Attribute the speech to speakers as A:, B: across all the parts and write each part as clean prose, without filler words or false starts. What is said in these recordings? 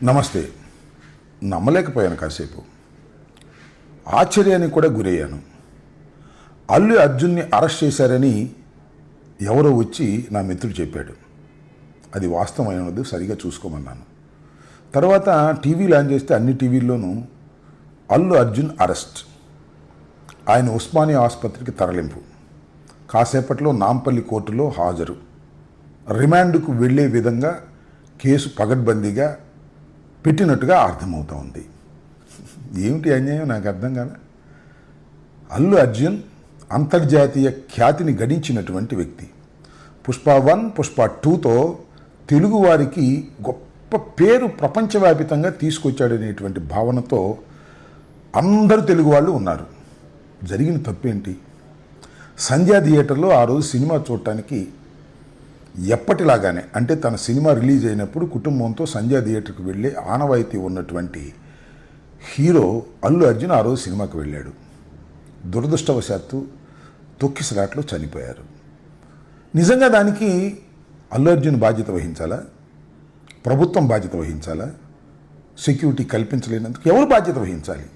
A: నమస్తే. నమ్మలేకపోయాను. కాసేపు ఆశ్చర్యానికి కూడా గురయ్యాను. అల్లు అర్జున్ని అరెస్ట్ చేశారని ఎవరో వచ్చి నా మిత్రుడు చెప్పాడు. అది వాస్తవమైనది, సరిగా చూసుకోమన్నాను. తర్వాత టీవీలు ఆన్ చేస్తే అన్ని టీవీల్లోనూ అల్లు అర్జున్ అరెస్ట్, ఆయన ఉస్మానియా ఆసుపత్రికి తరలింపు, కాసేపట్లో నాంపల్లి కోర్టులో హాజరు, రిమాండ్కు వెళ్లే విధంగా కేసు పగడ్బందీగా పెట్టినట్టుగా అర్థమవుతూ ఉంది. ఏమిటి అన్యాయం నాకు అర్థం కాదు. అల్లు అర్జున్ అంతర్జాతీయ ఖ్యాతిని గడించినటువంటి వ్యక్తి. పుష్ప 1, పుష్ప 2తో తెలుగువారికి గొప్ప పేరు ప్రపంచవ్యాపితంగా తీసుకొచ్చాడనేటువంటి భావనతో అందరూ తెలుగు వాళ్ళు ఉన్నారు. జరిగిన తప్పేంటి? సంధ్యా థియేటర్లో ఆ రోజు సినిమా చూడటానికి ఎప్పటిలాగానే, అంటే తన సినిమా రిలీజ్ అయినప్పుడు కుటుంబంతో సంధ్యా థియేటర్కి వెళ్ళే ఆనవాయితీ ఉన్నటువంటి హీరో అల్లు అర్జున్ ఆ రోజు సినిమాకి వెళ్ళాడు. దురదృష్టవశాత్తు తొక్కిసలాట్లో చనిపోయారు. నిజంగా దానికి అల్లు అర్జున్ బాధ్యత వహించాలా? ప్రభుత్వం బాధ్యత వహించాలా? సెక్యూరిటీ కల్పించలేనందుకు ఎవరు బాధ్యత వహించాలి?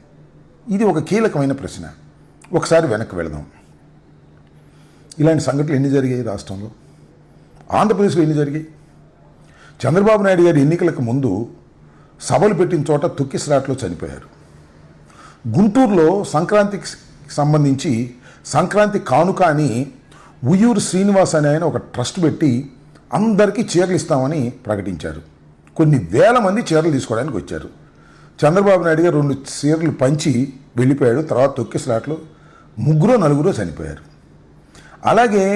A: ఇది ఒక కీలకమైన ప్రశ్న. ఒకసారి వెనక్కి వెళదాం. ఇలాంటి సంఘటనలు ఎన్ని జరిగాయి రాష్ట్రంలో? ఆంధ్రప్రదేశ్లో ఎన్ని జరిగాయి? చంద్రబాబు నాయుడు గారి ఎన్నికలకు ముందు సభలు పెట్టిన చోట తొక్కిసలాట్లో చనిపోయారు. గుంటూరులో సంక్రాంతికి సంబంధించి సంక్రాంతి కానుక అని ఉయ్యూరు శ్రీనివాస్ అనే ఆయన ఒక ట్రస్ట్ పెట్టి అందరికీ చీరలు ఇస్తామని ప్రకటించారు. కొన్ని వేల మంది చీరలు తీసుకోవడానికి వచ్చారు. చంద్రబాబు నాయుడు గారు 2 చీరలు పంచి వెళ్ళిపోయాడు. తర్వాత తొక్కిసలాట్లో 3-4 చనిపోయారు. అలాగే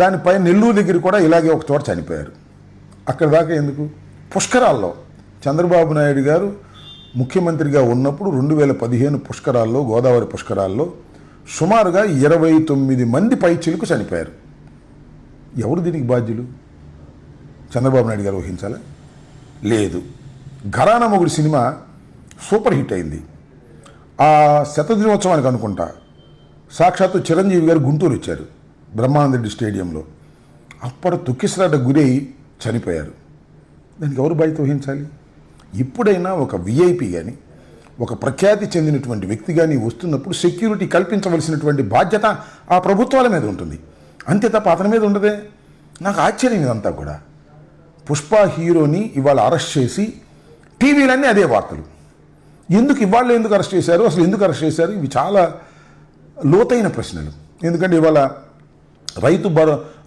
A: దానిపై నెల్లూరు దగ్గర కూడా ఇలాగే ఒక చోట చనిపోయారు. అక్కడ దాకా ఎందుకు? పుష్కరాల్లో చంద్రబాబు నాయుడు గారు ముఖ్యమంత్రిగా ఉన్నప్పుడు 2015 పుష్కరాల్లో, గోదావరి పుష్కరాల్లో సుమారుగా 29 మంది పైచిలకు చనిపోయారు. ఎవరు దీనికి బాధ్యులు? చంద్రబాబు నాయుడు గారు వహించాలా? లేదు. ఘరానా మొగుడు సినిమా సూపర్ హిట్ అయింది. ఆ శతదినోత్సవానికి అనుకుంటా సాక్షాత్తు చిరంజీవి గారు గుంటూరు వచ్చారు, బ్రహ్మానంద రెడ్డి స్టేడియంలో. అప్పుడు తొక్కిసలాట గురై చనిపోయారు. దానికి ఎవరు బాధ్యత వహించాలి? ఇప్పుడైనా ఒక విఐపి కానీ, ఒక ప్రఖ్యాతి చెందినటువంటి వ్యక్తి కానీ వస్తున్నప్పుడు సెక్యూరిటీ కల్పించవలసినటువంటి బాధ్యత ఆ ప్రభుత్వాల మీద ఉంటుంది. అంతే తప్ప అతని మీద ఉండదే. నాకు ఆశ్చర్యం ఇదంతా కూడా. పుష్ప హీరోని ఇవాళ అరెస్ట్ చేసి టీవీలన్నీ అదే వార్తలు. ఇవాళ ఎందుకు అరెస్ట్ చేశారు? అసలు ఎందుకు అరెస్ట్ చేశారు? ఇవి చాలా లోతైన ప్రశ్నలు. ఎందుకంటే ఇవాళ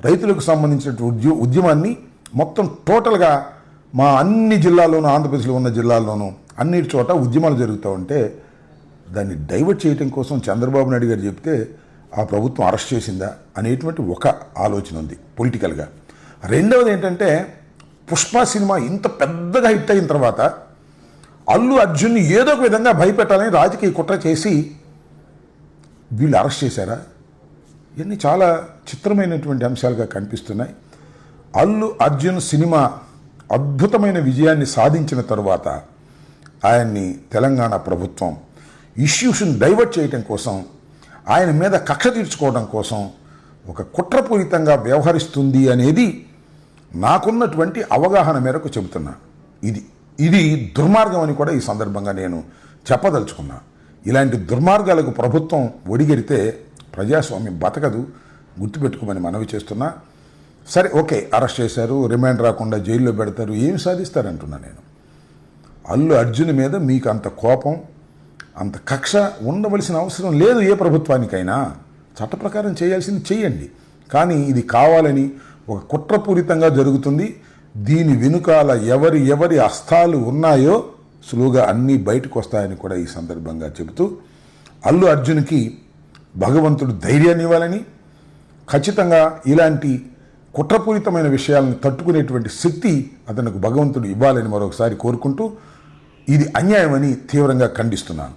A: రైతులకు సంబంధించినటువంటి ఉద్యమాన్ని మొత్తం టోటల్గా మా అన్ని జిల్లాల్లోనూ, ఆంధ్రప్రదేశ్లో ఉన్న జిల్లాల్లోనూ అన్నిటి చోట ఉద్యమాలు జరుగుతూ ఉంటే దాన్ని డైవర్ట్ చేయడం కోసం చంద్రబాబు నాయుడు గారు చెప్తే ఆ ప్రభుత్వం అరెస్ట్ చేసిందా అనేటువంటి ఒక ఆలోచన ఉంది పొలిటికల్గా. రెండవది ఏంటంటే, పుష్ప సినిమా ఇంత పెద్దగా హిట్ అయిన తర్వాత అల్లు అర్జున్ని ఏదో ఒక విధంగా భయపెట్టాలని రాజకీయ కుట్ర చేసి వీళ్ళు అరెస్ట్ చేశారా? ఇవన్నీ చాలా చిత్రమైనటువంటి అంశాలుగా కనిపిస్తున్నాయి. అల్లు అర్జున్ సినిమా అద్భుతమైన విజయాన్ని సాధించిన తరువాత ఆయన్ని తెలంగాణ ప్రభుత్వం ఇష్యూస్ని డైవర్ట్ చేయడం కోసం, ఆయన మీద కక్ష తీర్చుకోవడం కోసం ఒక కుట్రపూరితంగా వ్యవహరిస్తుంది అనేది నాకున్నటువంటి అవగాహన మేరకు చెబుతున్నా. ఇది దుర్మార్గం అని కూడా ఈ సందర్భంగా నేను చెప్పదలుచుకున్నా. ఇలాంటి దుర్మార్గాలకు ప్రభుత్వం ఒడిగెడితే ప్రజాస్వామ్యం బతకదు, గుర్తుపెట్టుకోమని మనవి చేస్తున్నా. సరే, ఓకే, అరెస్ట్ చేశారు, రిమాండ్ రాకుండా జైల్లో పెడతారు, ఏమి సాధిస్తారంటున్నా నేను. అల్లు అర్జున్ మీద మీకు అంత కోపం, అంత కక్ష ఉండవలసిన అవసరం లేదు. ఏ ప్రభుత్వానికైనా చట్ట ప్రకారం చేయాల్సింది చేయండి. కానీ ఇది కావాలని ఒక కుట్రపూరితంగా జరుగుతుంది. దీని వెనుకాల ఎవరి హస్తాలు ఉన్నాయో సులువుగా అన్నీ బయటకు వస్తాయని కూడా ఈ సందర్భంగా చెబుతూ, అల్లు అర్జున్కి భగవంతుడు ధైర్యాన్ని ఇవ్వాలని, ఖచ్చితంగా ఇలాంటి కుట్రపూరితమైన విషయాలను తట్టుకునేటువంటి శక్తి అతనికి భగవంతుడు ఇవ్వాలని మరొకసారి కోరుకుంటూ, ఇది అన్యాయమని తీవ్రంగా ఖండిస్తున్నాను.